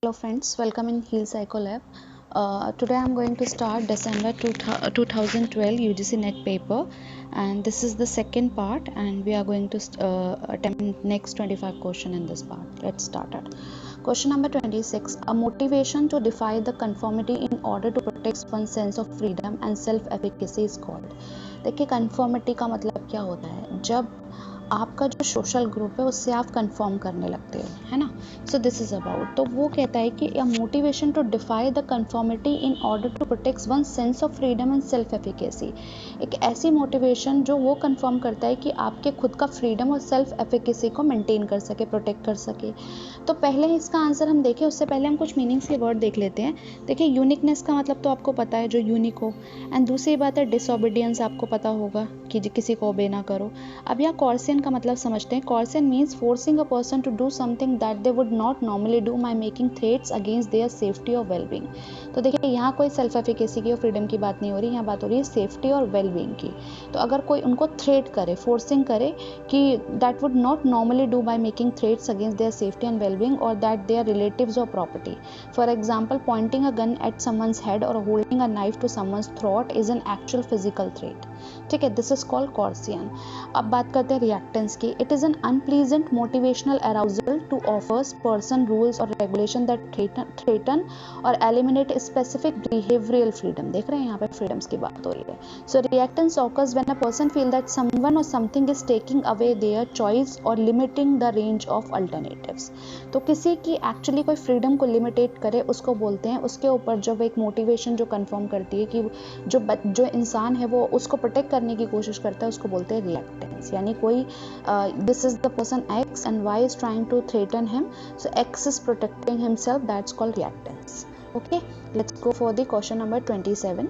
Hello friends, welcome in Heal Psycho Lab. Today I'm going to start December 2012 UGC NET paper, and this is the second part, and we are going to attempt next 25 question in this part. Let's start it. Question number 26. A motivation to defy the conformity in order to protect one's sense of freedom and self-efficacy is called. देखिए conformity का मतलब क्या होता है, जब आपका जो social group है उससे आप कंफर्म करने लगते हो, है ना. सो दिस इज अबाउट, तो वो कहता है कि motivation to defy the conformity in order to protect one sense of freedom and self efficacy. एक ऐसी मोटिवेशन जो वो कंफर्म करता है कि आपके खुद का फ्रीडम और सेल्फ एफिकेसी को मेंटेन कर सके, प्रोटेक्ट कर सके. तो पहले इसका आंसर हम देखें उससे पहले हम कुछ मीनिंग्स के वर्ड देख लेते हैं. देखिए, यूनिकनेस का मतलब तो आपको पता है, जो यूनिक हो. एंड दूसरी बात है डिसओबीडियंस, आपको पता होगा कि किसी को ओबे ना करो. अब यहाँ कॉर्सियन का मतलब समझते हैं. Coercion means forcing a person to do something that they would not normally do by making threats against their safety और वेलबींग. तो देखिए, यहाँ कोई सेल्फ एफिकेसी की और फ्रीडम की बात नहीं हो रही, यहाँ बात हो रही है सेफ्टी और वेलबींग की. तो अगर कोई उनको थ्रेट करे, फोर्सिंग करे कि that would not normally do by making threats against their safety and wellbeing और दैट देयर रिलेटिव्स और property. For example, pointing a gun at someone's head और holding a knife to someone's throat is an actual physical threat. ठीक है, this is called कॉर्सियन. अब बात करते हैं reactance की. It is an unpleasant motivational arousal to offers person rules और regulation that threaten और एलिमिनेट स्पेसिफिक बिहेवियरल फ्रीडम. देख रहे हैं, यहाँ पे फ्रीडम्स की बात हो रही है. So reactance occurs when a person feel that someone और something is taking away their choice और limiting the range of alternatives. तो किसी की एक्चुअली कोई फ्रीडम को लिमिटेट करे उसको बोलते हैं, उसके ऊपर जब एक मोटिवेशन जो कंफर्म करती है कि जो इंसान है वो उसको प्रोटेक्ट करने की कोशिश करता है, उसको बोलते हैं रिएक्टेंस. यानी कोई this is the person X and Y is trying to threaten him, so X is protecting himself, that's called reactance. Okay, let's go for the question number 27.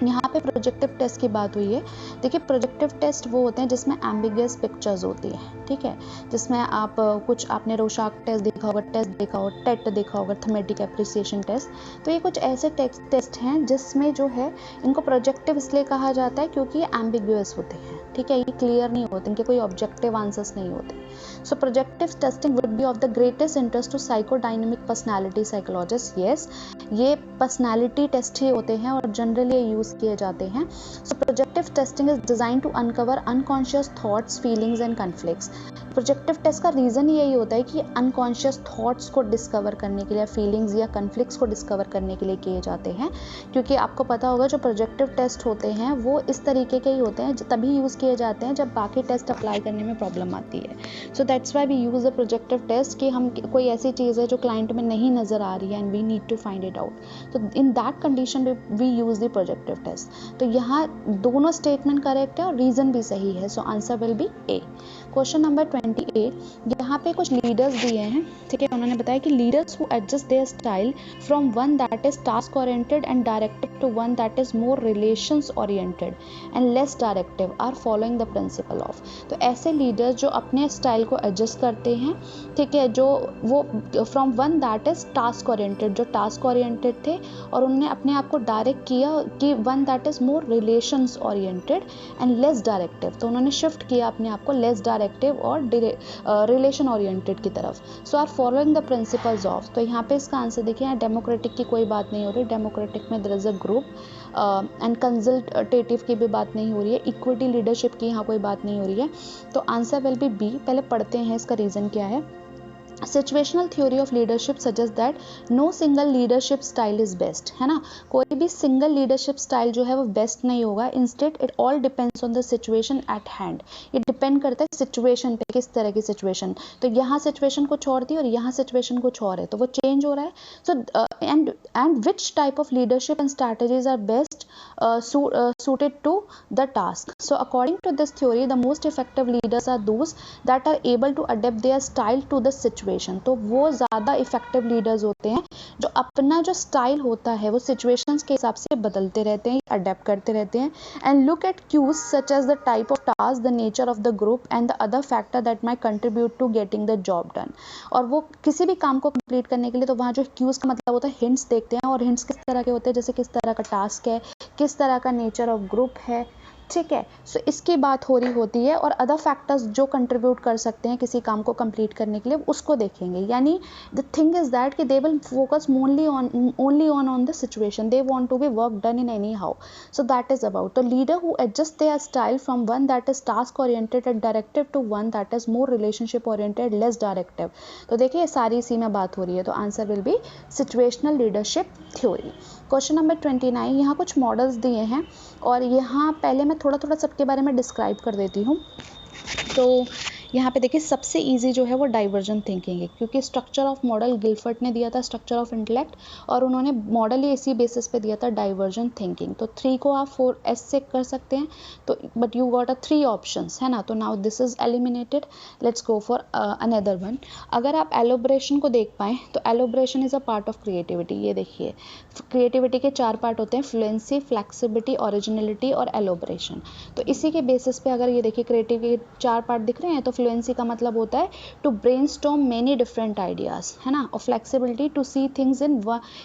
यहाँ पे प्रोजेक्टिव टेस्ट की बात हुई है. देखिए, प्रोजेक्टिव टेस्ट वो होते हैं जिसमें एम्बिगियस पिक्चर्स होती है. ठीक है, जिसमें आप कुछ, आपने रोशाक टेस्ट देखा होगा, टेट देखा होगा, थमेटिक एप्रिसिएशन टेस्ट. तो ये कुछ ऐसे टेस्ट हैं जिसमें जो है इनको प्रोजेक्टिव इसलिए कहा जाता है क्योंकि ये एम्बिगियस होते हैं. ठीक है, ये क्लियर नहीं होते, इनके कोई ऑब्जेक्टिव आंसर्स नहीं होते. So projective testing would be of the greatest interest to psychodynamic personality psychologist. Yes, ये पर्सनैलिटी टेस्ट ही होते हैं और जनरली यूज किए जाते हैं. So projective testing is design to uncover unconscious thoughts, feelings and conflicts. Projective test का reason यही होता है कि अनकॉन्शियस थॉट्स को डिस्कवर करने के लिए, फीलिंग्स या कॉन्फ्लिक्ट्स को डिस्कवर करने के लिए किए जाते हैं. क्योंकि आपको पता होगा जो प्रोजेक्टिव टेस्ट होते हैं वो इस तरीके के ही होते हैं, तभी यूज किए जाते हैं जब बाकी टेस्ट अप्लाई करने में प्रॉब्लम आती है. So that's why we use the projective test कि हम कोई ऐसी चीज़ है जो क्लाइंट में नहीं नजर आ रही है and we need to find it out. तो in that condition we use the projective test. तो यहाँ दोनों स्टेटमेंट करेक्ट है और रीजन भी सही है. So answer will B A. Question number 28. यहाँ पे कुछ लीडर्स दिए हैं. ठीक है, उन्होंने बताया कि leaders who adjust their style from one that is task oriented and directed to one that is more relations oriented and less directive are following the principal of. तो ऐसे लीडर्स जो अपने स्टाइल को एडजस्ट करते हैं, ठीक है, जो वो from one that is task oriented, जो टास्क ओरिएंटेड थे और उन्होंने अपने आप को डायरेक्ट किया कि one that is more relations oriented and less directive. तो उन्होंने शिफ्ट किया अपने आप को लेस डायरेक्टिव और रिलेशन ओरिएंटेड की तरफ. So are following the principles of. तो यहाँ पे इसका आंसर देखिए, यहाँ डेमोक्रेटिक की कोई बात नहीं हो रही. डेमोक्रेटिक में there is a group and consultative की भी बात नहीं हो रही है. इक्विटी लीडरशिप की यहाँ कोई बात नहीं हो रही है. तो आंसर विल बी बी. पहले पढ़ते हैं इसका रीजन क्या है. Situational theory of leadership suggest that no single leadership style is best. है ना, कोई भी सिंगल लीडरशिप स्टाइल जो है वो बेस्ट नहीं होगा. Instead it all depends on the situation at hand. ये डिपेंड करता है सिचुएशन पे, किस तरह की सिचुएशन. तो यहाँ सिचुएशन कुछ और थी और यहाँ सिचुएशन कुछ और है, तो वो चेंज हो रहा है. So and which type of leadership and strategies are best suited to the task. So according to this theory, the most effective leaders are those that are able to adapt their style to the situation. तो वो ज़्यादा effective leaders होते हैं जो अपना जो style होता है वो सिचुएशंस के हिसाब से बदलते रहते हैं, अडेप्ट करते रहते हैं. And look at cues such as the type of task, the nature of the group and the other factor that might contribute to getting the job done. और वो किसी भी काम को कंप्लीट करने के लिए, तो वहाँ जो क्यूज का मतलब होता है हिंट्स देखते हैं. और हिंट्स किस तरह के होते हैं, जैसे किस तरह का टास्क है, किस तरह का नेचर ऑफ ग्रुप है, ठीक है। सो इसकी बात हो रही होती है, और अदर फैक्टर्स जो कंट्रीब्यूट कर सकते हैं किसी काम को कंप्लीट करने के लिए उसको देखेंगे। यानी द थिंग इज दैट कि they will focus only on the situation, they want to be work done in anyhow. So that is about the leader who adjust their style from one that is task oriented and directive to one that is more relationship oriented less directive. तो देखिए सारी इसी में बात हो रही है, तो answer will B situational leadership theory. Question number 29, यहाँ कुछ मॉडल्स दिए हैं और यहाँ पहले मैं थोड़ा थोड़ा सबके बारे में डिस्क्राइब कर देती हूँ। तो यहाँ पे देखिए सबसे इजी जो है वो डाइवर्जेंट थिंकिंग है, क्योंकि स्ट्रक्चर ऑफ मॉडल गिलफर्ट ने दिया था, स्ट्रक्चर ऑफ इंटेलेक्ट, और उन्होंने मॉडल ही इसी बेसिस पे दिया था डाइवर्जेंट थिंकिंग। तो 3 को आप 4S से कर सकते हैं, तो बट यू गॉट 3 ऑप्शंस, है ना। तो now this is eliminated, let's go for another one. अगर आप एलोब्रेशन को देख पाएँ तो elaboration is a part of creativity. ये देखिए क्रिएटिविटी के 4 पार्ट होते हैं, फ्लुएंसी, फ्लेक्सिबिलिटी, ओरिजिनलिटी और एलोब्रेशन। तो इसी के बेसिस पे अगर ये देखिए क्रिएटिविटी के 4 पार्ट दिख रहे हैं, तो फ्लुएंसी का मतलब होता है to brainstorm many different ideas, है ना। और flexibility to see things in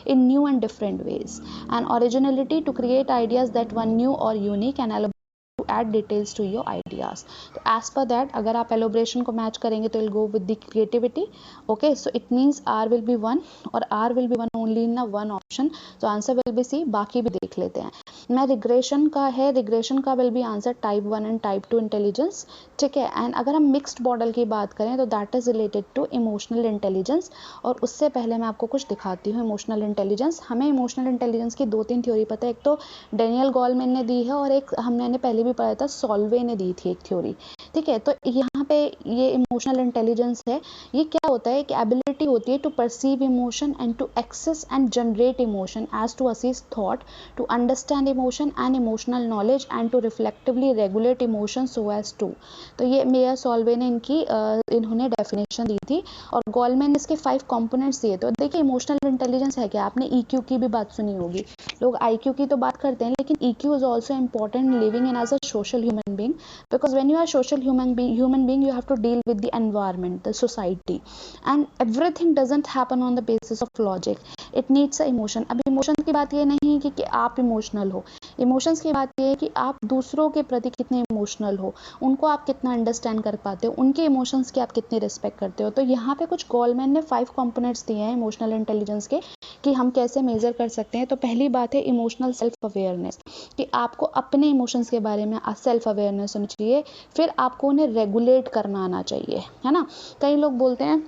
new and different ways, and originality to create ideas that one new और unique, and to add details to your ideas. तो as per that अगर आप elaboration को match करेंगे तो will go with the creativity. Okay, so it means R will be 1 और R will be 1 only in a one option. तो answer will be C। बाकी भी देख लेते हैं। मैं रिग्रेशन का है, रिग्रेशन का will be answer type 1 and type 2 intelligence, ठीक है। एंड अगर हम मिक्स्ड मॉडल की बात करें तो that is related to emotional intelligence. और उससे पहले मैं आपको कुछ दिखाती हूँ इमोशनल इंटेलिजेंस। हमें इमोशनल इंटेलिजेंस की 2-3 थ्योरी पता है, एक तो डेनियल गोलमैन ने दी है और एक हमने पहले भी पढ़ा था, सॉल्वे ने दी थी एक थ्योरी, ठीक है। तो यहाँ पे ये इमोशनल इंटेलिजेंस है, ये क्या होता है कि एबिलिटी होती है to perceive emotion and to access and generate emotion as to assist thought, to understand emotion and emotional knowledge and to reflectively regulate emotion so as to. तो ये मेयर सॉल्वे ने इन्होंने डेफिनेशन दी थी, और Goleman ने इसके 5 components दिए। तो देखिए इमोशनल इंटेलिजेंस है क्या, आपने EQ की भी बात सुनी होगी, लोग IQ की तो बात करते हैं, लेकिन EQ is also important living in as a social human being, because when you are social human being you have to deal with the environment, the society, and everything doesn't happen on the basis of logic, it needs a emotion। अब emotion की बात ये नहीं है कि आप emotional हो, emotions की बात ये है कि आप दूसरों के प्रति कितने इमोशनल हो, उनको आप कितना अंडरस्टैंड कर पाते हो, उनके इमोशंस की आप कितनी रिस्पेक्ट करते हो। तो यहाँ पे कुछ गोलमैन ने 5 कंपोनेंट्स दिए हैं इमोशनल इंटेलिजेंस के, कि हम कैसे मेजर कर सकते हैं। तो पहली बात है इमोशनल सेल्फ अवेयरनेस, कि आपको अपने इमोशंस के बारे में सेल्फ अवेयरनेस होनी चाहिए, फिर आपको उन्हें रेगुलेट करना आना चाहिए, है ना। कई लोग बोलते हैं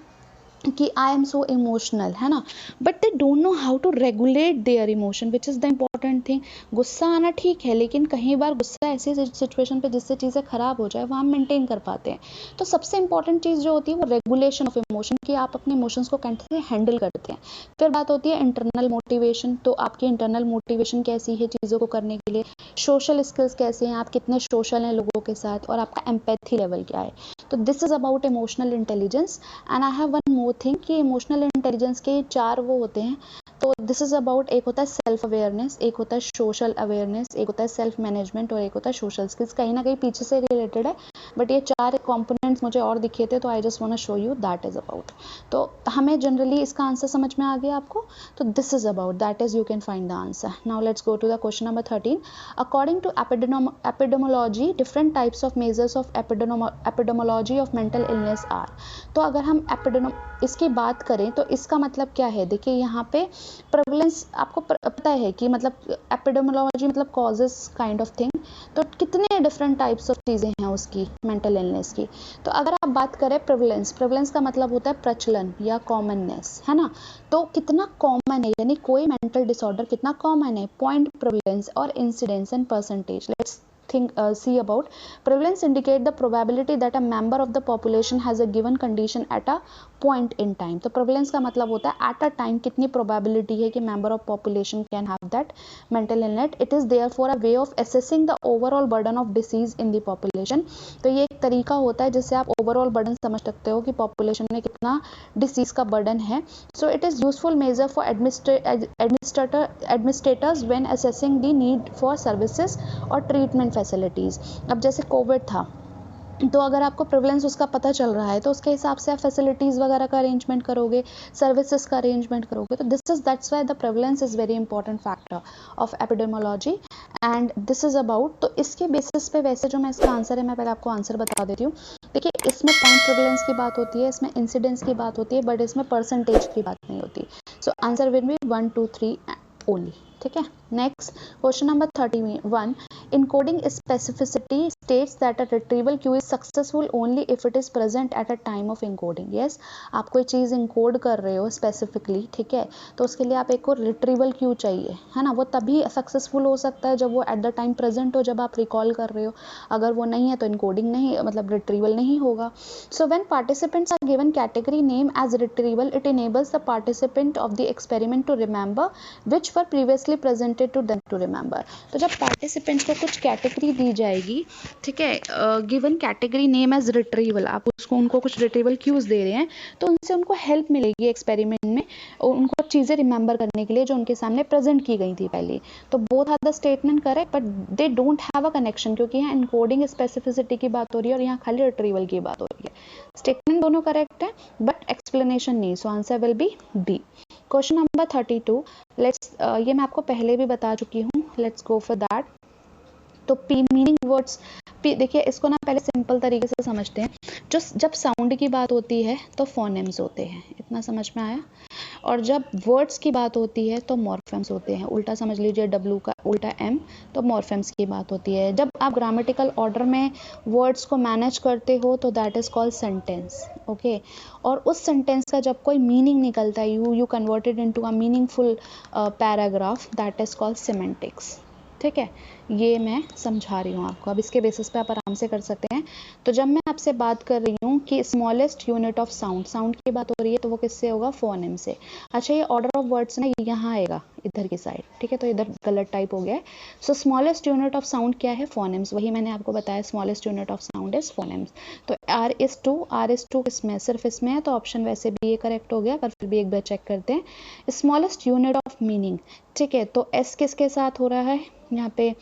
कि आई एम सो इमोशनल, है ना, but they don't know how to regulate their emotion, which is the important thing. गुस्सा आना ठीक है, लेकिन कई बार गुस्सा ऐसी सिचुएशन पे जिससे चीज़ें खराब हो जाए, वहाँ हम मेंटेन कर पाते हैं। तो सबसे इंपॉर्टेंट चीज़ जो होती है वो रेगुलेशन ऑफ इमोशन, कि आप अपने इमोशंस को कैसे हैंडल करते हैं। फिर बात होती है इंटरनल मोटिवेशन, तो आपकी इंटरनल मोटिवेशन कैसी है चीज़ों को करने के लिए, सोशल स्किल्स कैसे हैं, आप कितने सोशल हैं लोगों के साथ, और आपका एम्पैथी लेवल क्या है। तो this is about emotional intelligence. And I have one more thing, कि इमोशनल इंटेलिजेंस के 4 वो होते हैं। तो दिस इज अबाउट, एक होता है सेल्फ अवेयरनेस, एक होता है सोशल अवेयरनेस, एक होता है सेल्फ मैनेजमेंट, और एक होता है सोशल स्किल्स। कहीं ना कहीं पीछे से रिलेटेड है, बट ये 4 कंपोनेंट्स मुझे और दिखे थे, तो I just want to show you that is about. तो हमें जनरली इसका आंसर समझ में आ गया आपको, तो this is about, that is you can find the answer. Now let's go to the question number 13। According to epidemiology, different types of measures of epidemiology of mental illness are. तो अगर हम इसकी बात करें तो इसका मतलब क्या है, देखिए यहाँ पे प्रेवलेंस आपको पता है कि मतलब एपिडेमोलॉजी मतलब कॉजेस काइंड ऑफ थिंग। तो कितने डिफरेंट टाइप्स ऑफ चीज़ें हैं उसकी मेंटल इलनेस की। तो अगर आप बात करें प्रेवलेंस का मतलब होता है प्रचलन या कॉमननेस, है ना। तो कितना कॉमन है, यानी कोई मेंटल डिसऑर्डर कितना कॉमन है, पॉइंट प्रेवलेंस और incidence and percentage. Let's see about prevalence indicate the probability that a member of the population has a given condition at a point in time। तो prevalence का मतलब होता है at a time कितनी probability है कि member of population can have that mental illness। it is therefore a way of assessing the overall burden of disease in the population। तो ये एक तरीका होता है जिससे आप overall burden समझ सकते हो कि population में कितना disease का burden है। so it is useful measure for administrators when assessing the need for services और ट्रीटमेंट फैसिलिटीज़। अब जैसे कोविड था, तो अगर आपको प्रिवलेंस उसका पता चल रहा है तो उसके हिसाब से आप फैसिलिटीज़ वगैरह का अरेंजमेंट करोगे, सर्विसेज का अरेंजमेंट करोगे। तो that's why the prevalence is very important factor of epidemiology and this is about. तो इसके बेसिस पे वैसे जो मैं इसका आंसर है, मैं पहले आपको आंसर बता देती हूँ। देखिए, इसमें पॉइंट प्रिवलेंस की बात होती है, इसमें इंसिडेंस की बात होती है, बट इसमें परसेंटेज की बात नहीं होती। सो आंसर विल बी 1 2 3 ओनली। ठीक है, next question number 31। Encoding specificity states that a retrieval queue is successful only if it is present at a time of encoding. Yes, आप कोई चीज़ encode कर रहे हो specifically, ठीक है, तो उसके लिए आप एक को retrieval queue चाहिए, है ना। वो तभी successful हो सकता है जब वो at the time present हो, जब आप recall कर रहे हो। अगर वो नहीं है तो encoding नहीं, मतलब retrieval नहीं होगा। So when participants are given category name as retrieval, it enables the participant of the experiment to remember which were previously presented to them to remember. तो जब participants को कुछ कैटेगरी दी जाएगी, ठीक है, given category name as retrieval, आप उसको उनको कुछ रिट्रीवल क्यूज दे रहे हैं, तो उनसे उनको हेल्प मिलेगी एक्सपेरिमेंट में, उनको चीज़ें रिमेंबर करने के लिए जो उनके सामने प्रेजेंट की गई थी पहले। तो both are the statement correct, but they don't have a connection, क्योंकि यहाँ इनकोडिंग स्पेसिफिसिटी की बात हो रही है और यहाँ खाली रिट्रीवल की बात हो रही है। स्टेटमेंट दोनों करेक्ट है बट एक्सप्लेनेशन नहीं, so answer will be B. Question number 32। Let's ये मैं आपको पहले भी बता चुकी हूँ, लेट्स गो फॉर दैट। तो पी मीनिंग वर्ड्स, देखिए इसको ना पहले सिंपल तरीके से समझते हैं। जो जब साउंड की बात होती है तो फोनेम्स होते हैं, इतना समझ में आया। और जब वर्ड्स की बात होती है तो मॉर्फेम्स होते हैं, उल्टा समझ लीजिए, डब्ल्यू का उल्टा एम, तो मॉर्फेम्स की बात होती है। जब आप ग्रामेटिकल ऑर्डर में वर्ड्स को मैनेज करते हो तो that is called sentence. Okay, और उस सेंटेंस का जब कोई मीनिंग निकलता है, you converted into a meaningful paragraph, that is called semantics. ठीक है, ये मैं समझा रही हूँ आपको, अब इसके बेसिस पे आप आराम से कर सकते हैं। तो जब मैं आपसे बात कर रही हूँ कि smallest unit of sound, sound की बात हो रही है, तो वो किससे होगा, फोनेम से। अच्छा, ये ऑर्डर ऑफ वर्ड्स ना यहाँ आएगा इधर की साइड, ठीक है, तो इधर गलत टाइप हो गया है। So smallest unit of sound क्या है, फोनेम्स, वही मैंने आपको बताया, smallest unit of sound is phonemes. तो R is 2 इसमें, सिर्फ इसमें है, तो ऑप्शन वैसे भी ये करेक्ट हो गया, पर फिर भी एक बार चेक करते हैं। स्मॉलेस्ट यूनिट ऑफ मीनिंग, ठीक है, तो एस किसके साथ हो रहा है यहाँ पे,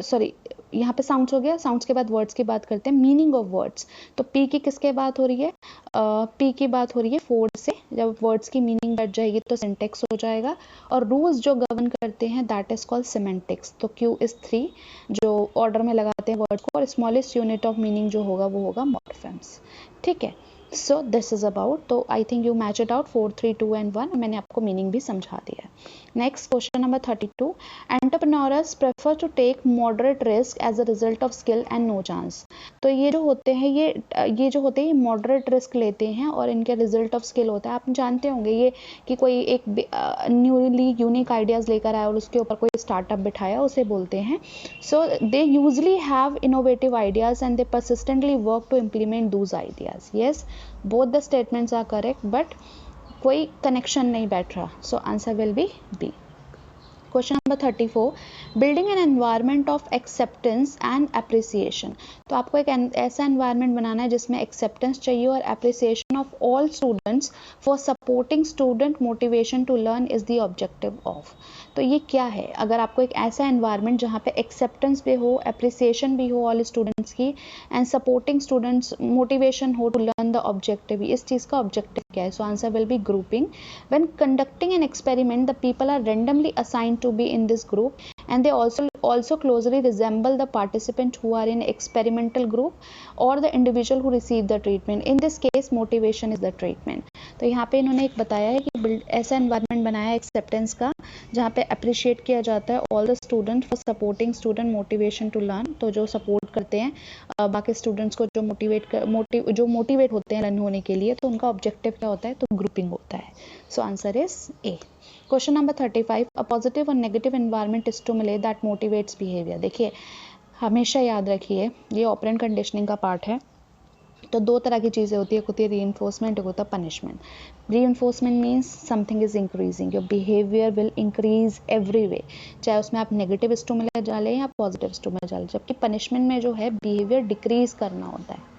सॉरी, यहाँ पे साउंड्स हो गया, साउंड्स के बाद वर्ड्स की बात करते हैं, मीनिंग ऑफ वर्ड्स। तो पी की किसके बात हो रही है, पी की बात हो रही है फोर से, जब वर्ड्स की मीनिंग बढ़ जाएगी तो सिंटेक्स हो जाएगा। और रूल्स जो गवर्न करते हैं दैट इज कॉल्ड सिमेंटिक्स। तो क्यू इज 3, जो ऑर्डर में लगाते हैं वर्ड को, और स्मॉलेस्ट यूनिट ऑफ मीनिंग जो होगा वो होगा मॉर्फेम्स। ठीक है, सो दिस इज अबाउट, तो I think you match it out, 4 3 2 and 1, मैंने आपको मीनिंग भी समझा दिया है। Next question number 32। Entrepreneurs prefer to take moderate risk as a result of skill and no chance. तो ये जो होते हैं, ये जो होते हैं, ये मॉडरेट रिस्क लेते हैं और इनके रिजल्ट ऑफ स्किल होता है। आप जानते होंगे ये कि कोई एक न्यूली यूनिक आइडियाज़ लेकर आया और उसके ऊपर कोई स्टार्टअप बिठाया, उसे बोलते हैं। So they usually have innovative ideas and they persistently work to implement those ideas. Yes, both the statements are correct, but कोई कनेक्शन नहीं बैठ रहा, so answer will be B. Question number 34। Building an environment of acceptance and appreciation. तो आपको एक ऐसा environment बनाना है जिसमें एक्सेप्टेंस चाहिए और appreciation of all students for supporting student motivation to learn is the objective of. तो ये क्या है, अगर आपको एक ऐसा एनवायरनमेंट जहाँ पे एक्सेप्टेंस भी हो, अप्रिसिएशन भी हो ऑल स्टूडेंट्स की, एंड सपोर्टिंग स्टूडेंट्स मोटिवेशन हो टू लर्न द ऑब्जेक्टिव, इस चीज़ का ऑब्जेक्टिव क्या है, so answer will be grouping. When conducting an experiment the people are randomly assigned to be in this group and they also closely resemble the participant who are in experimental group or the individual who receive the treatment. In this case motivation is the treatment. तो यहाँ पे इन्होंने एक बताया है कि ऐसा environment बनाया है एक्सेप्टेंस का जहाँ पे अप्रिशिएट किया जाता है all the student for supporting student motivation to learn. तो जो सपोर्ट करते हैं बाकी स्टूडेंट्स को, जो मोटिवेट होते हैं लर्न होने के लिए, तो उनका ऑब्जेक्टिव क्या होता है, तो ग्रुपिंग होता है। So answer is A. Question number 35। A positive और negative environment stimulate that motivates behaviour. देखिए, हमेशा याद रखिए, ये ऑपरेंट कंडीशनिंग का पार्ट है। तो दो तरह की चीज़ें होती है, एक होती है रीइंफोर्समेंट, एक होता है punishment. Reinforcement means something is increasing, your behaviour will increase every way, चाहे उसमें आप नेगेटिव स्टिमुलस डालें या पॉजिटिव स्टिमुलस डालें। जबकि पनिशमेंट में जो है बिहेवियर डिक्रीज करना होता है।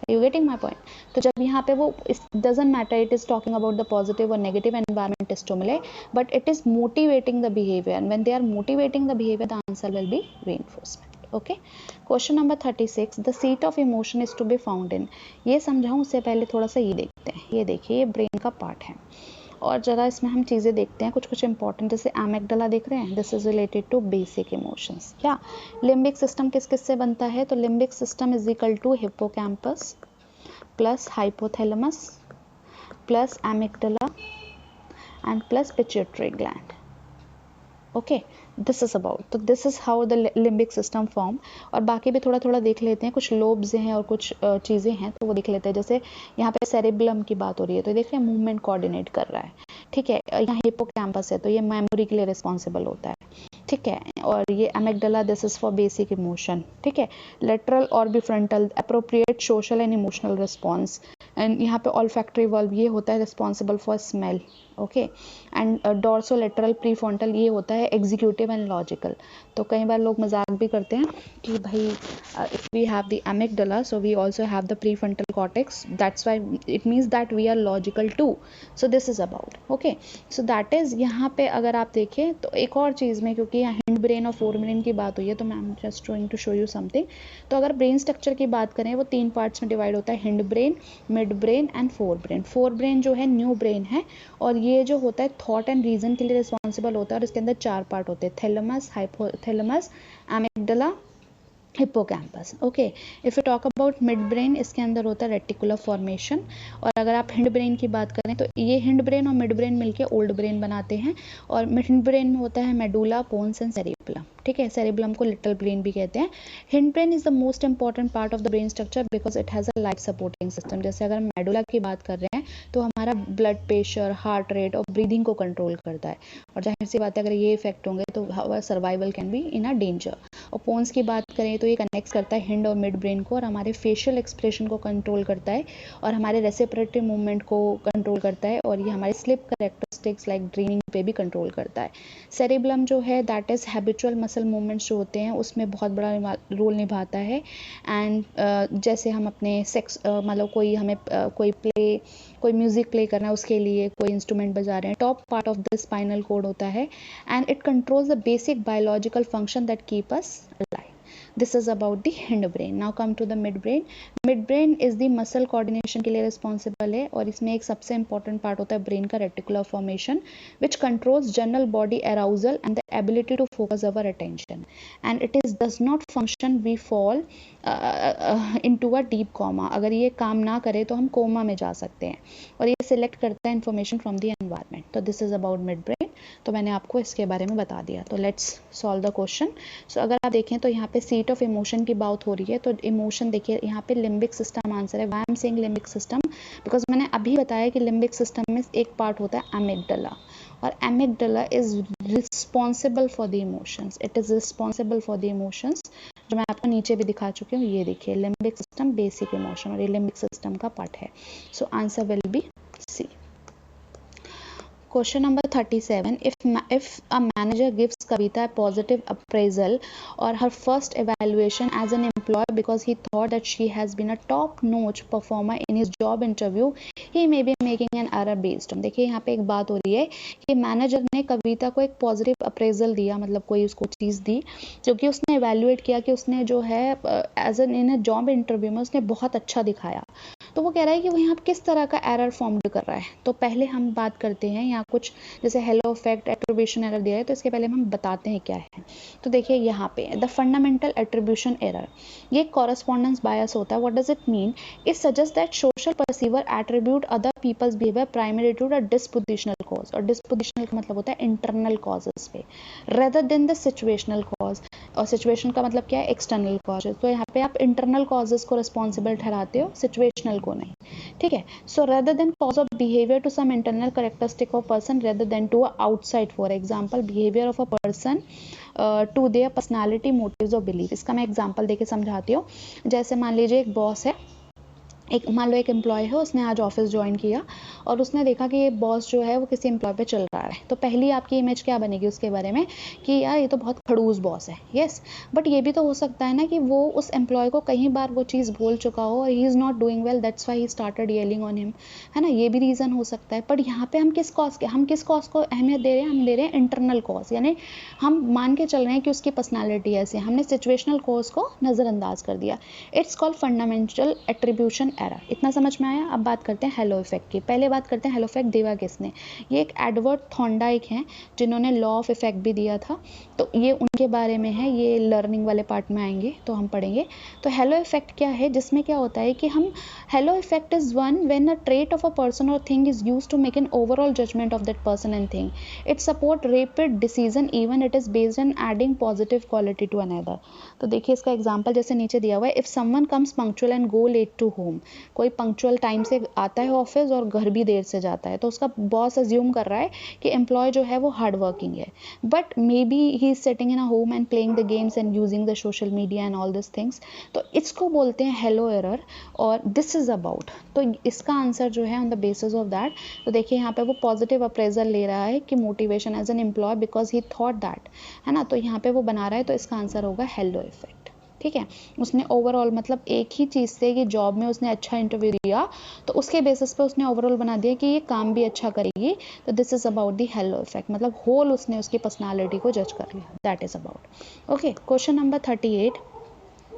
You getting my point? तो जब यहाँ पे वो doesn't matter it is talking about the positive और negative environment stimuli, but it is motivating the behaviour, when they are motivating the behaviour the answer will be reinforcement. Okay. Question number 36, the seat of emotion is to be found in. ये समझाऊं उससे पहले थोड़ा सा ये देखते हैं। ये देखिए, ये ब्रेन का पार्ट है और ज़रा इसमें हम चीज़ें देखते हैं, कुछ कुछ इंपॉर्टेंट। जैसे एमिगडाला देख रहे हैं, this is related to basic emotions. क्या लिम्बिक सिस्टम किस किस से बनता है? तो limbic system is equal to hippocampus plus hypothalamus plus amygdala and plus pituitary gland. Okay, this is about, तो this is how the limbic system form. और बाकी भी थोड़ा थोड़ा देख लेते हैं, कुछ लोब्स हैं और कुछ चीज़ें हैं तो वो देख लेते हैं। जैसे यहाँ पे सेरेब्लम की बात हो रही है तो देख रहे हैं मूवमेंट कोऑर्डिनेट कर रहा है, ठीक है। यहाँ हिप्पोकैम्पस है तो ये मेमोरी के लिए रिस्पॉन्सिबल होता है, ठीक है। और ये amygdala, this is for basic emotion, ठीक है। लेटरल और भी frontal, appropriate social and emotional response. And यहाँ पे ऑल्फैक्टरी वाल्व ये होता है responsible for smell, okay. And dorsolateral prefrontal ये होता है एग्जीक्यूटिव एंड लॉजिकल। तो कई बार लोग मजाक भी करते हैं कि भाई if we have the amygdala so we also have the prefrontal cortex, that's why it means that we are logical too. So this is about, okay. So that is, यहाँ पे अगर आप देखें तो एक और चीज़ में, क्योंकि यहाँ हिंड ब्रेन और फोर ब्रेन की बात हुई है तो मैं am just trying to show you something. तो अगर ब्रेन स्ट्रक्चर की बात करें वो 3 पार्ट्स में डिवाइड होता है, hind brain, mid brain and fore brain. Fore brain जो है न्यू ब्रेन है और ये जो होता है थॉट एंड रीजन के लिए रिस्पॉन्सिबल होता है और इसके अंदर 4 पार्ट होते हैं, thalamus, hypothalamus, amygdala, hippocampus, okay. If you talk about mid brain, इसके अंदर होता है रेटिकुलर फॉर्मेशन। और अगर आप हिंड ब्रेन की बात करें तो ये हिंड ब्रेन और मिड ब्रेन मिलके ओल्ड ब्रेन बनाते हैं। और हिंड ब्रेन में होता है मेडुला, पोन्स एंड सेरिबलम, ठीक है। सेरिबलम को लिटिल ब्रेन भी कहते हैं। Hind brain is the most important part of the brain structure because it has a life supporting system. जैसे अगर मेडुला की बात कर रहे हैं तो हमारा ब्लड प्रेशर, हार्ट रेट और ब्रीदिंग को कंट्रोल करता है। और जाहिर सी बात है अगर ये इफेक्ट होंगे तो our survival can be in a danger. और पोन्स की बात करें तो ये कनेक्ट करता है हिंड और मिड ब्रेन को और हमारे फेशियल एक्सप्रेशन को कंट्रोल करता है और हमारे रेसिप्रेटरी मूवमेंट को कंट्रोल करता है और ये हमारे स्लिप कैरेक्टरिस्टिक्स लाइक ड्रीमिंग पे भी कंट्रोल करता है। सेरिबलम जो है that is habitual muscle movements जो होते हैं उसमें बहुत बड़ा रोल निभाता है। एंड जैसे हम अपने सेक्स मतलब कोई हमें कोई म्यूजिक प्ले करना है उसके लिए कोई इंस्ट्रूमेंट बजा रहे हैं, top part of the spinal cord होता है and it controls the basic biological function that keep us alive. This is about the hind brain. Now come to the mid brain. Mid brain is the muscle coordination के लिए responsible है और इसमें एक सबसे important part होता है brain का reticular formation which controls general body arousal and the ability to focus our attention. And it is does not function we fall into a deep coma. अगर ये काम ना करे तो हम कोमा में जा सकते हैं और ये सिलेक्ट करता है information from the environment. तो this is about mid brain. तो मैंने आपको इसके बारे में बता दिया। तो लेट्स सॉल्व द क्वेश्चन। सो अगर आप देखें तो यहाँ पे सीट ऑफ इमोशन की बात हो रही है तो इमोशन देखिए यहाँ पे लिम्बिक सिस्टम आंसर है। Why I am saying limbic system because मैंने अभी बताया कि लिम्बिक सिस्टम में एक पार्ट होता है एमिगडाला और amygdala is responsible for the emotions. It is responsible for the emotions जो मैं आपको नीचे भी दिखा चुकी हूँ। ये देखिए लिम्बिक सिस्टम बेसिक इमोशन और ये लिम्बिक सिस्टम का पार्ट है। So answer will be C. Question number 37. If a manager gives Kavita a positive appraisal or her first evaluation as an employee because he thought that she has been a top-notch performer in his job interview, he may be making an error based on. देखिए यहाँ पे एक बात हो रही है कि manager ने कविता को एक पॉजिटिव अप्रेजल दिया, मतलब कोई उसको चीज़ दी जो कि उसने एवेल्युएट किया कि उसने जो है as an in job interview में उसने बहुत अच्छा दिखाया। तो वो कह रहा है कि वो यहाँ किस तरह का एरर फॉर्म्ड कर रहा है। तो पहले हम बात करते हैं यहाँ कुछ जैसे हेलो इफेक्ट एट्रीब्यूशन एरर दिया है तो इसके पहले हम बताते हैं क्या है। तो देखिए यहाँ पे द फंडामेंटल एट्रीब्यूशन एरर, ये कॉरेस्पॉन्डेंस बायस होता है। What does it mean? It suggest that social perceiver attribute other people's behaviour primary to the dispositional cause, और डिस्पोजिशनल का मतलब होता है इंटरनल कॉजेस पे rather than the situational cause, और सिचुएशन का मतलब क्या है? External causes. तो यहाँ पे आप इंटरनल कॉजेज को रिस्पॉन्सिबल ठहराते हो, सिचुएशनल को नहीं, ठीक है। सो rather than cause of behaviour to some internal characteristic of person rather than to outside, for example behaviour of a person to their personality, motives और बिलीफ। इसका मैं एग्जाम्पल देके समझाती हूँ। जैसे मान लीजिए एक बॉस है एक मान लो एक एम्प्लॉय है, उसने आज ऑफिस ज्वाइन किया और उसने देखा कि ये बॉस जो है वो किसी एम्प्लॉय पे चल रहा है, तो पहली आपकी इमेज क्या बनेगी उसके बारे में कि यार ये तो बहुत खड़ूस बॉस है। यस, बट ये भी तो हो सकता है ना कि वो उस एम्प्लॉय को कई बार वो चीज़ बोल चुका हो और he is not doing well, that's why he started yelling on him, है ना, ये भी रीज़न हो सकता है। पर यहाँ पे हम किस कॉज को अहमियत दे रहे हैं, हम दे रहे हैं इंटरनल कॉज, यानी हम मान के चल रहे हैं कि उसकी पर्सनैलिटी ऐसे, हमने सिचुएशनल कॉज को नज़रअंदाज कर दिया। It's called fundamental attribution error. इतना समझ में आया। अब बात करते हैं हेलो इफेक्ट की। पहले बात करते हैं हेलो इफेक्ट दिया किसने, ये एक एडवर्ड थॉर्नडाइक हैं जिन्होंने लॉ ऑफ इफेक्ट भी दिया था, तो ये उनके बारे में है, ये लर्निंग वाले पार्ट में आएंगे तो हम पढ़ेंगे। तो हेलो इफेक्ट क्या है, जिसमें क्या होता है कि हम halo effect is one when a trait of a person और thing is used to make an overall judgement of that person and thing. It support rapid decision even it is based on adding positive quality to another. तो देखिए इसका example जैसे नीचे दिया हुआ है, if someone comes punctual and go late to home, कोई punctual time से आता है ऑफिस और घर भी देर से जाता है, तो उसका बॉस अज्यूम कर रहा है कि एम्प्लॉय जो है वो हार्ड वर्किंग है, but may be he is sitting in a home and playing the games and using the social media and all this things. तो इसको बोलते हैं हेलो एरर और दिस इज अबाउट। तो इसका आंसर जो है on the basis of that, तो देखिए यहाँ पे वो पॉजिटिव अप्रेजल ले रहा है कि motivation as an employ because he thought that, है ना, तो यहाँ पे वो बना रहा है, तो इसका आंसर होगा हेलो इफेक्ट। ठीक है, उसने ओवरऑल मतलब एक ही चीज़ से कि जॉब में उसने अच्छा इंटरव्यू दिया, तो उसके बेसिस पे उसने ओवरऑल बना दिया कि ये काम भी अच्छा करेगी, तो this is about the hello effect, मतलब होल उसने उसकी पर्सनालिटी को जज कर लिया, that is about. Okay, question number 38।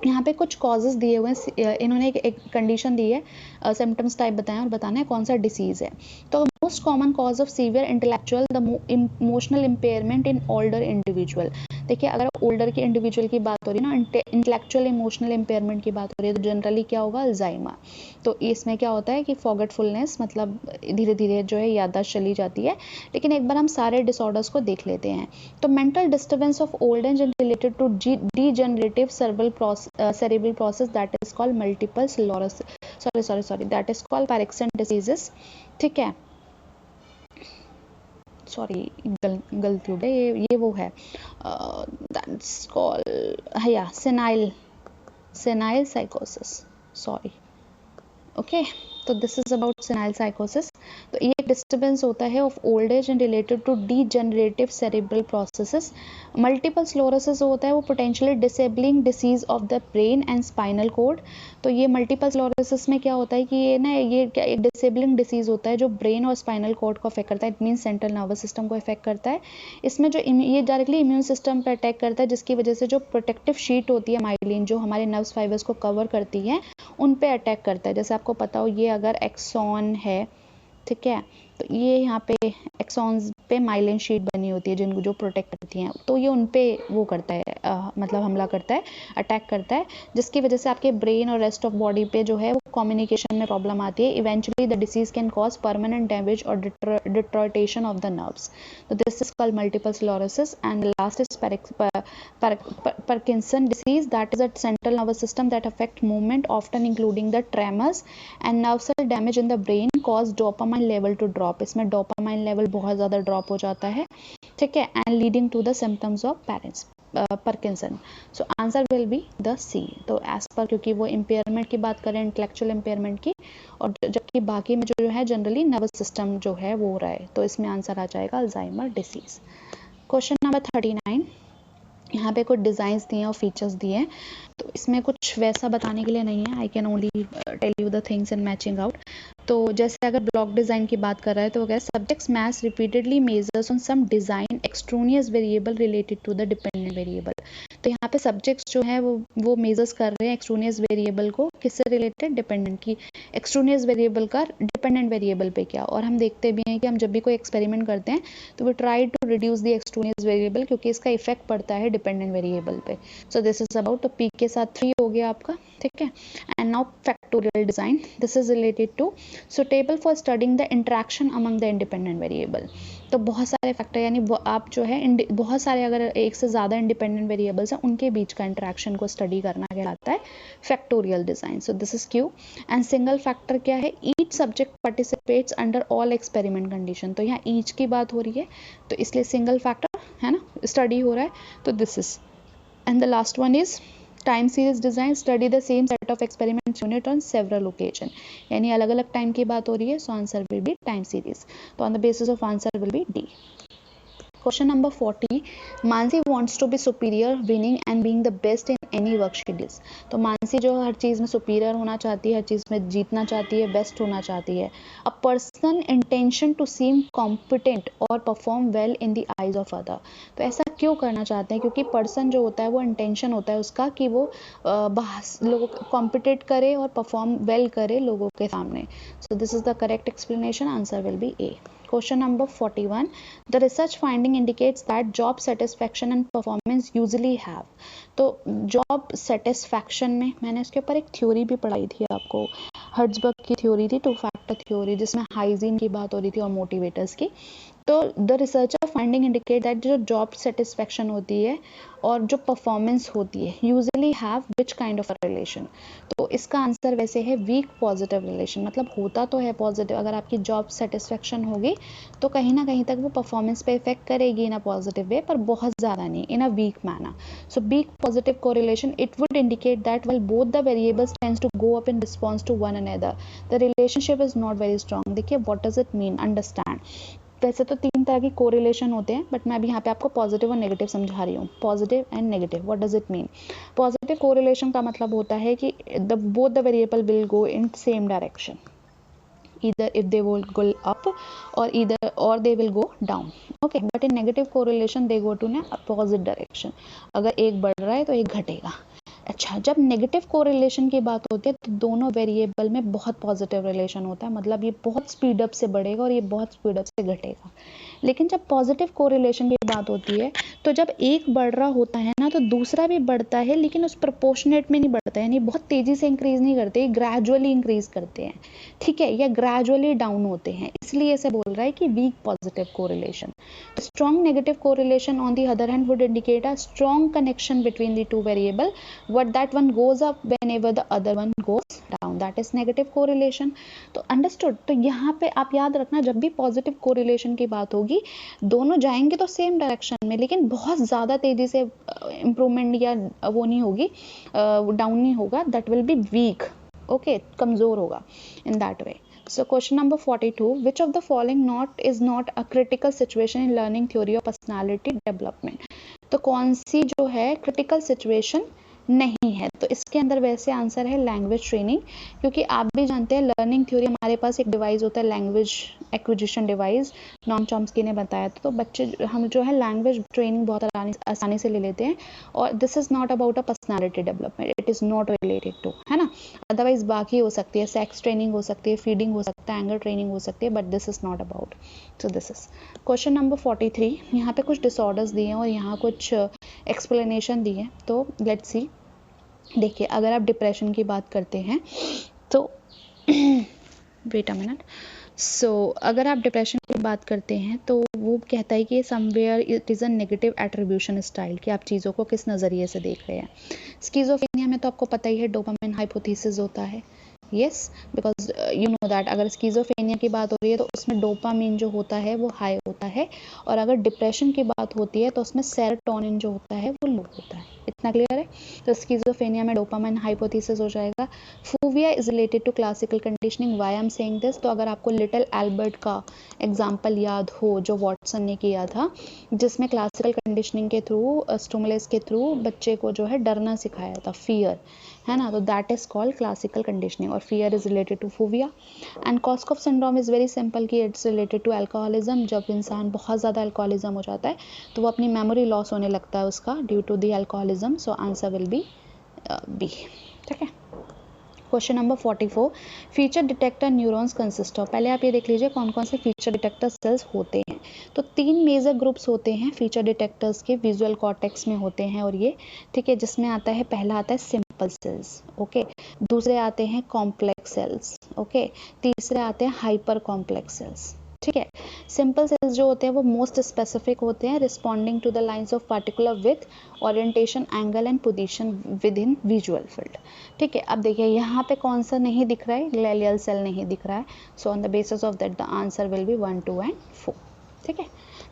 यहाँ पे कुछ कॉजेज दिए हुए हैं, इन्होंने एक कंडीशन दी है, सिम्टम्स टाइप बताएं और बताना है कौन सा डिसीज़ है। तो most common cause of severe intellectual the emotional impairment in older individual. देखिए अगर ओल्डर के इंडिविजुअल की बात हो रही है ना, इंटेलेक्चुअल इमोशनल इम्पेयरमेंट की बात हो रही है, तो जनरली क्या होगा, अल्जाइमर। तो इसमें क्या होता है कि फॉरगेटफुलनेस, मतलब धीरे धीरे जो है याददाश्त चली जाती है। लेकिन एक बार हम सारे डिसऑर्डर्स को देख लेते हैं। तो mental disturbance of old age related to degenerative cerebral process that is called multiple sclerosis, sorry that is called Parkinson diseases। ठीक है, सॉरी गलती हो गई, ये वो है, दैट्स कॉल्ड या सेनाइल साइकोसिस, सॉरी। ओके, तो दिस इज अबाउट सेनाइल साइकोसिस। तो ये एक डिस्टर्बेंस होता है of old age and related to degenerative cerebral processes. Multiple sclerosis होता है वो potentially disabling disease of the brain and spinal cord. तो ये मल्टीपल स्क्लेरोसिस में क्या होता है कि ये ना ये एक डिसेबलिंग डिसीज होता है जो ब्रेन और स्पाइनल कोड को अफेक्ट करता है, it means central nervous system को अफेक्ट करता है। इसमें जो ये डायरेक्टली इम्यून सिस्टम पर अटैक करता है, जिसकी वजह से जो प्रोटेक्टिव शीट होती है माइलिन, जो हमारे नर्व्स फाइबर्स को कवर करती है, उन पे अटैक करता है। जैसे आपको पता हो ये अगर एक्सॉन है, ठीक है, तो ये यहाँ पे एक्सॉन्स पे माइलिन शीट बनी होती है जिनको जो प्रोटेक्ट करती हैं, तो ये उन पे वो करता है, मतलब हमला करता है, अटैक करता है, जिसकी वजह से आपके ब्रेन और रेस्ट ऑफ बॉडी पे जो है वो कम्युनिकेशन में प्रॉब्लम आती है। Eventually the disease can cause permanent damage और डिटोरेशन ऑफ द नर्व्स। तो this is called multiple sclerosis and last is Parkinson disease, that is a central nervous system that affect movement, often including the tremors and nerve cell damage in the brain cause dopamine level to drop। इसमें dopamine level बहुत ज़्यादा drop हो जाता है, ठीक है, and leading to the symptoms of Parkinson। So answer will be the C। तो as per, क्योंकि वो impairment की बात करें, intellectual impairment की, और जबकि बाकी में जो है जनरली नर्वस सिस्टम जो है वो हो रहा है, तो इसमें आंसर आ जाएगा अल्जाइमर डिसीज। Question number 39। यहाँ पे कुछ डिज़ाइंस दिए हैं और फीचर्स दिए हैं, तो इसमें कुछ वैसा बताने के लिए नहीं है, I can only tell you the things and matching out. तो जैसे अगर ब्लॉक डिज़ाइन की बात कर रहा है तो क्या subjects maths repeatedly measures on some design extraneous variable related to the dependent variable. तो यहाँ पे सब्जेक्ट्स जो है वो मेजर्स कर रहे हैं एक्सट्रोनियस वेरिएबल को, किससे रिलेटेड, डिपेंडेंट की, एक्सट्रोनियस वेरिएबल का डिपेंडेंट वेरिएबल पे क्या। और हम देखते भी हैं कि हम जब भी कोई एक्सपेरिमेंट करते हैं तो we try to reduce the extraneous variable, क्योंकि इसका इफेक्ट पड़ता है डिपेंडेंट वेरिएबल पे। सो दिस इज अबाउट, तो पी के साथ 3 हो गया आपका, ठीक है। And now factorial design, this is related to suitable for studying the interaction among the independent variable. तो बहुत सारे फैक्टर, यानी आप जो है बहुत सारे अगर एक से ज़्यादा इंडिपेंडेंट वेरिएबल्स हैं उनके बीच का इंटरेक्शन को स्टडी करना कहलाता है factorial design. So this is Q. And single factor क्या है, each subject participates under all experiment condition. तो यहाँ ईच की बात हो रही है, तो इसलिए सिंगल फैक्टर है ना, स्टडी हो रहा है, तो this is. And the last one is time series design, study the same set of experiment unit on several occasion, यानी अलग अलग टाइम की बात हो रही है, so answer will be time series. तो on the basis of answer will be D. Question number 40. Mansi wants to be superior, winning and being the best in any work she does. तो मानसी जो हर चीज़ में superior होना चाहती है, हर चीज़ में जीतना चाहती है, best होना चाहती है. A person intention to seem competent or perform well in the eyes of other. तो ऐसा क्यों करना चाहते हैं? क्योंकि person जो होता है वो intention होता है उसका कि वो लोगों compete करे और perform well करे लोगों के सामने. So this is the correct explanation. Answer will be A. Question number 41. The research finding indicates that job satisfaction and performance usually have. तो job satisfaction में मैंने इसके ऊपर एक थ्योरी भी पढ़ाई थी आपको, हर्ट्जबर्ग की थ्योरी थी, 2 फैक्टर थ्योरी, जिसमें हाइजीन की बात हो रही थी और मोटिवेटर्स की. तो the researcher finding indicate that जो जॉब सेटिस्फेक्शन होती है और जो परफॉर्मेंस होती है usually have which kind of a relation. तो इसका आंसर वैसे है वीक पॉजिटिव रिलेशन. मतलब होता तो है पॉजिटिव, अगर आपकी जॉब सेटिस्फेक्शन होगी तो कहीं ना कहीं तक वो परफॉर्मेंस पे इफेक्ट करेगी इन अ पॉजिटिव वे, पर बहुत ज़्यादा नहीं, in a weak manner. So weak positive correlation it would indicate that while both the variables tends to go up in response to one another the relationship is not very strong. देखिए what does it mean, understand. वैसे तो 3 तरह की correlation होते हैं, but मैं अभी यहाँ पे आपको पॉजिटिव और नेगेटिव समझा रही हूँ. Positive and negative, what does it mean? Positive correlation का मतलब होता है कि both the variable will go in same direction, either if they will go up or they will go down. Okay, but in negative correlation they go to a opposite direction. अगर एक बढ़ रहा है तो एक घटेगा. अच्छा, जब नेगेटिव कोरिलेशन की बात होती है तो दोनों वेरिएबल में बहुत पॉजिटिव रिलेशन होता है, मतलब ये बहुत स्पीड अप से बढ़ेगा और ये बहुत स्पीड अप से घटेगा. लेकिन जब पॉजिटिव कोरिलेशन की बात होती है तो जब एक बढ़ रहा होता है ना तो दूसरा भी बढ़ता है, लेकिन उस प्रोपोर्शनेट में नहीं बढ़ता है, यानी बहुत तेजी से इंक्रीज नहीं करते, ग्रेजुअली इंक्रीज करते हैं. ठीक है, या ग्रेजुअली डाउन होते हैं, इसलिए इसे बोल रहा है कि weak positive correlation. Strong negative correlation on the other hand would indicate a strong connection between the two variable, but that one goes up whenever the other one goes down. That is negative correlation. तो understood. तो यहाँ पे आप याद रखना, जब भी positive correlation की बात होगी दोनों जाएंगे तो सेम डायरेक्शन में, लेकिन बहुत ज़्यादा तेज़ी से इम्प्रूवमेंट या वो नहीं होगी, डाउन नहीं होगा, that will be weak. Okay, कमज़ोर होगा in that way. So question number 42, which of the following is not a critical situation in learning theory of personality development? तो कौन सी जो है क्रिटिकल सिचुएशन नहीं है? तो इसके अंदर वैसे आंसर है लैंग्वेज ट्रेनिंग, क्योंकि आप भी जानते हैं लर्निंग थ्योरी हमारे पास एक डिवाइस होता है, language acquisition device, Noam Chomsky ने बताया था. तो बच्चे हम जो है लैंग्वेज ट्रेनिंग बहुत आसानी से ले लेते हैं, और this is not about a personality development, it is not related to, है ना. अदरवाइज बाकी हो सकती है, सेक्स ट्रेनिंग हो सकती है, फीडिंग हो सकता है, एंगर ट्रेनिंग हो सकती है, but this is not about. So this is question number 43. यहाँ पे कुछ डिसऑर्डर्स दिए हैं और यहाँ कुछ एक्सप्लेनेशन दी है, तो लेट्स सी. देखिए, अगर आप डिप्रेशन की बात करते हैं तो वेट अ मिनट. सो अगर आप डिप्रेशन की बात करते हैं तो वो कहता है कि somewhere it is a negative attribution style, कि आप चीज़ों को किस नज़रिए से देख रहे हैं. स्किज़ोफ्रेनिया में तो आपको पता ही है डोपामाइन हाइपोथेसिस होता है. Yes, because you know that अगर स्किज़ोफ्रेनिया की बात हो रही है तो उसमें डोपामिन जो होता है वो हाई होता है, और अगर डिप्रेशन की बात होती है तो उसमें सेरोटोनिन जो होता है वो लो होता है. इतना क्लियर है? तो स्किज़ोफ्रेनिया में डोपामाइन हाइपोथेसिस हो जाएगा. Phobia is related to classical conditioning. Why I am saying this? तो अगर आपको लिटिल एल्बर्ट का एग्जाम्पल याद हो जो वॉटसन ने किया था, जिसमें क्लासिकल कंडीशनिंग के थ्रू, स्टिमुलस के थ्रू बच्चे को जो है डरना सिखाया था, फियर, है ना. तो that is called classical conditioning, और fear is related to phobia. And Korsakoff syndrome is very simple कि इट्स रिलेटेड टू अल्कोहलिज्म. जब इंसान बहुत ज़्यादा अल्कोहलिज्म हो जाता है तो वो अपनी मेमोरी लॉस होने लगता है उसका due to the alcoholism. So answer will be B. ठीक है. Question number 44. Feature detector neurons consist of. पहले आप ये देख लीजिए कौन कौन से फीचर डिटेक्टर सेल्स होते हैं. तो 3 मेजर ग्रुप्स होते हैं फीचर डिटेक्टर्स के, विजुअल कॉर्टेक्स में होते हैं, और ये ठीक है, जिसमें आता है, पहला आता है सिंपल सेल्स, ओके. दूसरे आते हैं कॉम्प्लेक्स सेल्स, ओके. तीसरे आते हैं हाइपर कॉम्प्लेक्स सेल्स. ठीक है. सिंपल सेल्स जो होते हैं वो मोस्ट स्पेसिफिक होते हैं, responding to the lines of particular with orientation, angle and position within visual field. ठीक है. अब देखिए यहाँ पे कौन सा नहीं दिख रहा है, ग्लियल सेल नहीं दिख रहा है. So on the basis of that the answer will B 1, 2 and 4. ठीक है.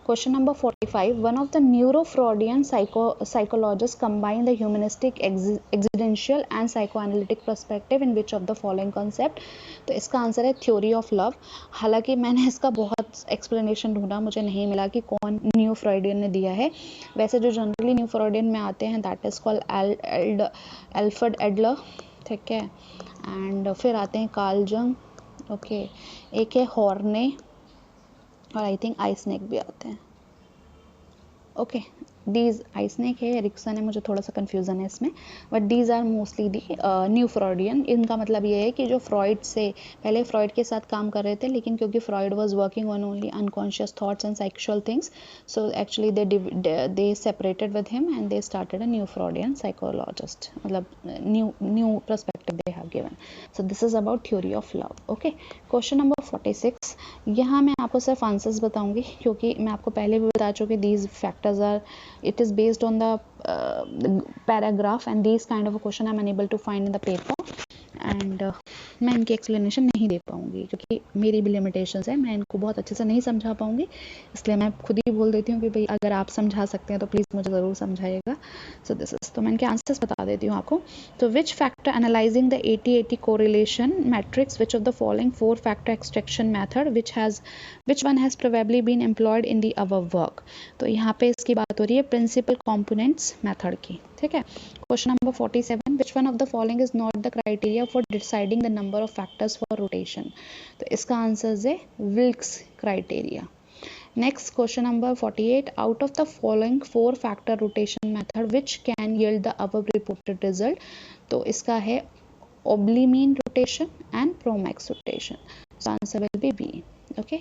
Question number 45. One of the neuro-Freudian psychologists combined the humanistic, existential and psychoanalytic perspective in which of the following concept? तो इसका answer है theory of love. हालांकि मैंने इसका बहुत explanation ढूंढा, मुझे नहीं मिला कि कौन न्यू फ्रॉइडियन ने दिया है। वैसे जो जनरली न्यू फ्रॉइडियन में आते हैं that is called Alfred Adler, ठीक है। एंड फिर आते हैं कार्ल जंग, ओके। एक है हॉर्ने और आई थिंक आइसनेक भी आते हैं, ओके। डीज आइसनेक है, एरिक्सन है, मुझे थोड़ा सा कन्फ्यूज़न है इसमें, but these are mostly the new Freudian. इनका मतलब ये है कि जो फ्रॉइड से पहले फ्रॉइड के साथ काम कर रहे थे, लेकिन क्योंकि Freud was working on only unconscious thoughts and sexual things, so actually they separated with him and they started a new Freudian psychologist, मतलब new perspective they have given. So this is about theory of love, okay. Question number 46। यहाँ मैं आपको सिर्फ answers बताऊंगी क्योंकि मैं आपको पहले भी बता चुकी, these factors are, it is based on the paragraph and these kind of a question I'm unable to find in the paper and मैं इनकी एक्सप्लेनेशन नहीं दे पाऊँगी क्योंकि मेरी भी लिमिटेशंस है, मैं इनको बहुत अच्छे से नहीं समझा पाऊँगी, इसलिए मैं खुद ही बोल देती हूँ कि भाई अगर आप समझा सकते हैं तो प्लीज़ मुझे ज़रूर समझाइएगा। सो दिस इज, तो मैं इनके आंसर्स बता देती हूँ आपको। तो which factor analysing the 80-80 correlation matrix, which of the following 4 factor extraction method which one has probably been employed in the above work. तो यहाँ पे इसकी बात हो रही है प्रिंसिपल कॉम्पोनेंट्स मेथड की, ठीक है। Question number 47, which one of the following is not the criteria for deciding the number of factors for rotation. तो इसका आंसर है Wilks criteria. Next question number 48, out of the following 4 factor rotation method which can yield the above reported result. तो इसका है oblimin rotation and promax rotation, so answer will be B, okay.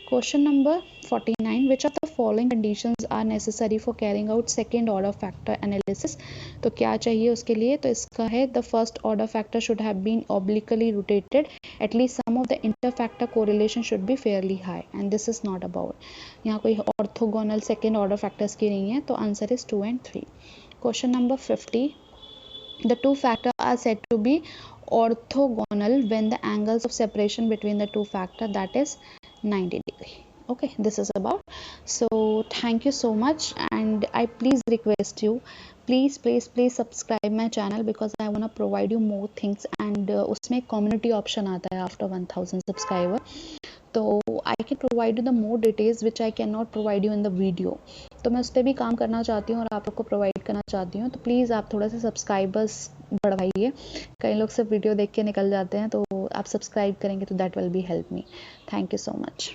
Question number 49, which of the following conditions are necessary for carrying out second order factor analysis। तो क्या चाहिए उसके लिए, तो इसका है the first order factor should have been obliquely rotated, at least some of the interfactor correlation should be fairly high and this is not about, यहाँ कोई orthogonal second order factors की नहीं है, तो answer is 2 and 3। Question number 50, the two factors are said to be orthogonal when the angles of separation between the two factors that is 90 degree, okay. This is about, so thank you so much and I please request you, please subscribe my channel because I want to provide you more things and उसमें community option आता है after 1000 subscriber, तो I can provide you the more details which I can not provide you in the video. तो मैं उस पर भी काम करना चाहती हूँ और आप लोग को प्रोवाइड करना चाहती हूँ, तो प्लीज़ आप थोड़ा सा सब्सक्राइबर्स बढ़वाइए। कई लोग सिर्फ वीडियो देख के निकल जाते हैं, तो आप सब्सक्राइब करेंगे तो that will be help me. Thank you so much.